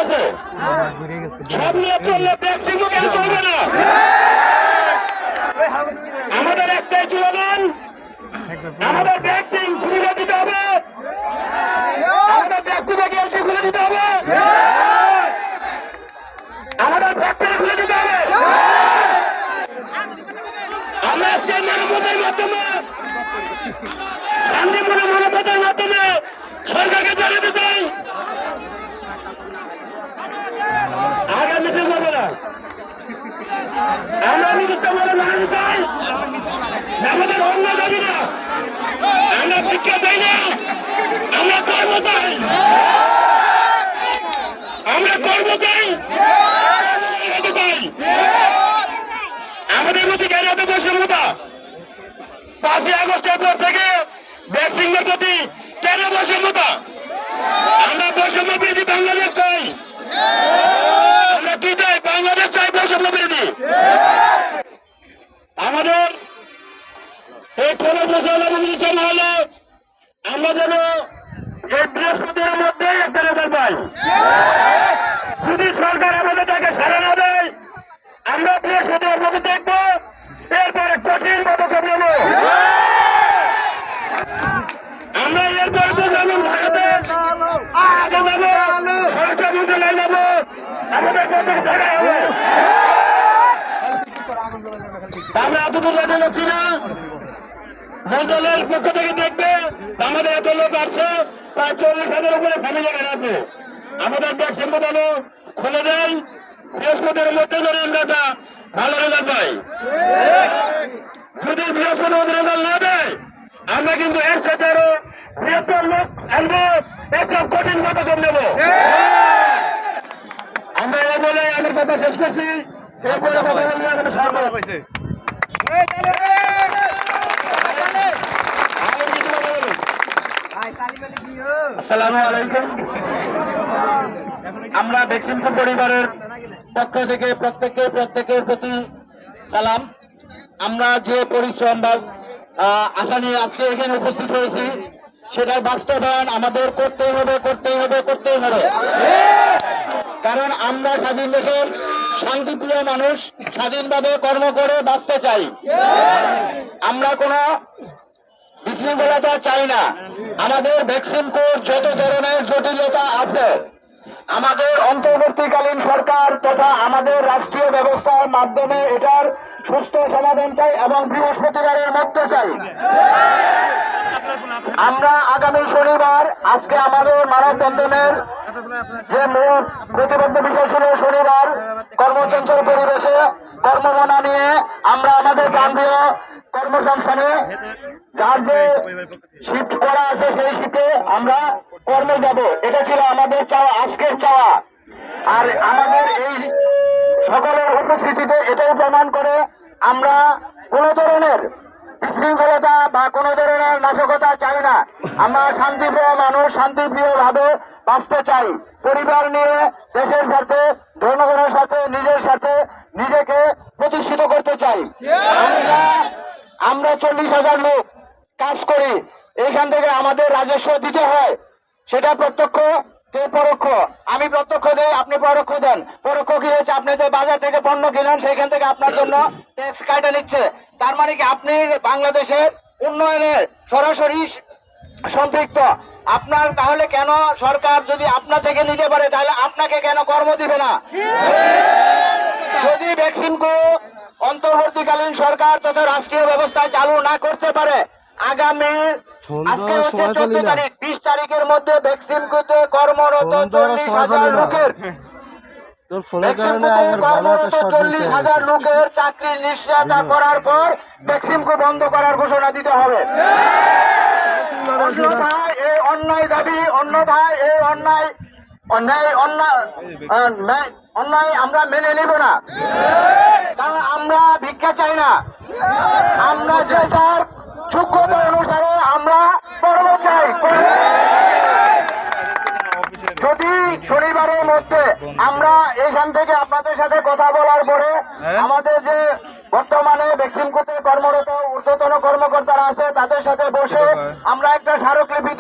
আছে সব নিয়ে চললে ভ্যাকসিন কেন চলবে না? আমাদের একটাই স্লোগান, আমাদের ভ্যাকসিন সুবিধা দিতে হবে, আমাদের ব্যক্তিগত এলসি খুলে দিতে হবে, আমাদের ফ্যাক্টরি খুলে দিতে হবে। আমরা আজকে মানবতার মাধ্যমে শান্তিপূর্ণ মানবতার মাধ্যমে সরকারকে জানাতে চাই আগামী মিছিল করবে না। আমরা নির্দিষ্ট বলে জানাতে চাই আমাদের অন্য দাবি না, আমরা শিক্ষা চাই না, আমরা কর্ম চাই, আমরা কর্ম চাই। আমাদের মধ্যে কেন এত বৈষম্যতা? 5ই আগস্টের পর থেকে ভ্যাকসিনের প্রতি কেন বৈষম্যতা? আমরা বৈষম্য বিরোধী বাংলাদেশ চাই। আমরা কি চাই? বাংলাদেশ চাই বৈষম্য বিরোধী। আমাদের এই 15 বছর অভিযোগ হলে আমরা যেন এই বৃহস্পতির মধ্যে একটা রেজাল্ট পাই। যদি সরকার আমাদের তাকে সারা না দেয়, আমরা বৃহস্পতির মধ্যে দেখবো, এরপরে কঠিন পদক্ষেপ নেব। আমরা এরপরে ঢাকাতে আগে যাবো, সরকার মন্ত্রণালয় যাবো, আমাদের পদক্ষেপ দেখা হবে। আমরা এতদূর যেতে যাচ্ছি না, মন্ত্রণালয়ের পক্ষ থেকে দেখবে আমাদের এত লোক আসছে, প্রায় 40,000 উপরে ফ্যামিলি আছে। আমাদের ভ্যাকসিন বোতানো খুলে দেয়, বৃহস্পতির মধ্যে ধরে আমরা একটা ভালো রেজাল্ট পাই। যদি বৃহস্পতির রেজাল্ট না দেয়, আমরা কিন্তু এর সাথে আরো বৃহত্তর লোক আনবো, এসব কঠিন পদক্ষেপ নেব। আমরা এই বলে আমার কথা শেষ করছি। এরপরে কথা বললে আমাদের সরকার আসসালামু আলাইকুম। আমরা ভ্যাকসিন পরিবারের পক্ষ থেকে প্রত্যেকের প্রতি সালাম। আমরা যে পরিশ্রম বা আশা নিয়ে আজকে এখানে উপস্থিত হয়েছি, সেটার বাস্তবায়ন আমাদের করতেই হবে। কারণ আমরা স্বাধীন দেশের শান্তিপ্রিয় মানুষ, স্বাধীনভাবে কর্ম করে বাঁচতে চাই। আমরা কোনো বিশৃঙ্খলতা চাই না। আমাদের ভ্যাকসিন কোড যত ধরনের জটিলতা আছে, আমাদের অন্তর্বর্তীকালীন সরকার তথা আমাদের রাষ্ট্রীয় ব্যবস্থার মাধ্যমে এটার সুস্থ সমাধান চাই এবং বৃহস্পতিবারের মধ্যে চাই। আমরা আগামী শনিবার, আজকে আমাদের মানববন্ধনের যে মূল প্রতিবদ্ধ বিষয় ছিল শনিবার কর্মচঞ্চল পরিবেশে কর্মমনা নিয়ে আমরা আমাদের প্রান্তীয় কর্মসংস্থানে যার যে শিফট করা আছে সেই শিফটে আমরা কর্মে যাব। এটা ছিল আমাদের চাওয়া, আজকের চাওয়া। আর আমাদের এই সকলের উপস্থিতিতে এটাই প্রমাণ করে আমরা কোন ধরনের বিশৃঙ্খলতা বা কোন ধরনের নাশকতা চাই না। আমরা শান্তিপ্রিয় মানুষ, শান্তিপ্রিয় ভাবে বাঁচতে চাই। পরিবার নিয়ে দেশের স্বার্থে, জনগণের সাথে, নিজের সাথে নিজেকে প্রতিষ্ঠিত করতে চাই। আমরা 40,000 লোক কাজ করি, এইখান থেকে আমাদের রাজস্ব দিতে হয়, সেটা প্রত্যক্ষ কেউ পরোক্ষ। আমি প্রত্যক্ষ দেই, আপনি পরোক্ষ দেন। পরোক্ষ কি হচ্ছে? আপনি যে বাজার থেকে পণ্য কিনেন, সেইখান থেকে আপনার জন্য ট্যাক্স কাটা নিচ্ছে। তার মানে কি আপনি বাংলাদেশের উন্নয়নের সরাসরি সম্পৃক্ত। আপনার তাহলে কেন সরকার যদি আপনার থেকে নিতে পারে, তাহলে আপনাকে কেন কর্ম দিবে না? যদি ভ্যাকসিন কো অন্তর্বর্তীকালীন সরকার তথা রাষ্ট্রীয় ব্যবস্থায় চালু না করতে পারে, আগামী আজকে হচ্ছে 14 তারিখ, 20 তারিখের মধ্যে ভ্যাকসিন কোতে কর্মরত 40,000 লোকের 40,000 লোকের চাকরির নিশ্চয়তা করার পর ভ্যাকসিন কো বন্ধ করার ঘোষণা দিতে হবে। অন্যথায় এই অন্যায় দাবি, অন্যথায় এই অন্যায় আমরা মেনে নেব না। কারণ আমরা ভিক্ষা চাই না, আমরা যে যার যোগ্যতা অনুসারে আমরা কর্ম চাই। যদি শনিবারের মধ্যে আমরা এখান থেকে আপনাদের সাথে কথা বলার পরে আমাদের যে বর্তমানে ভ্যাকসিন কোতে কর্মরত ঊর্ধ্বতন কর্মকর্তারা আছে, তাদের সাথে বসে আমরা একটা স্মারকলিপি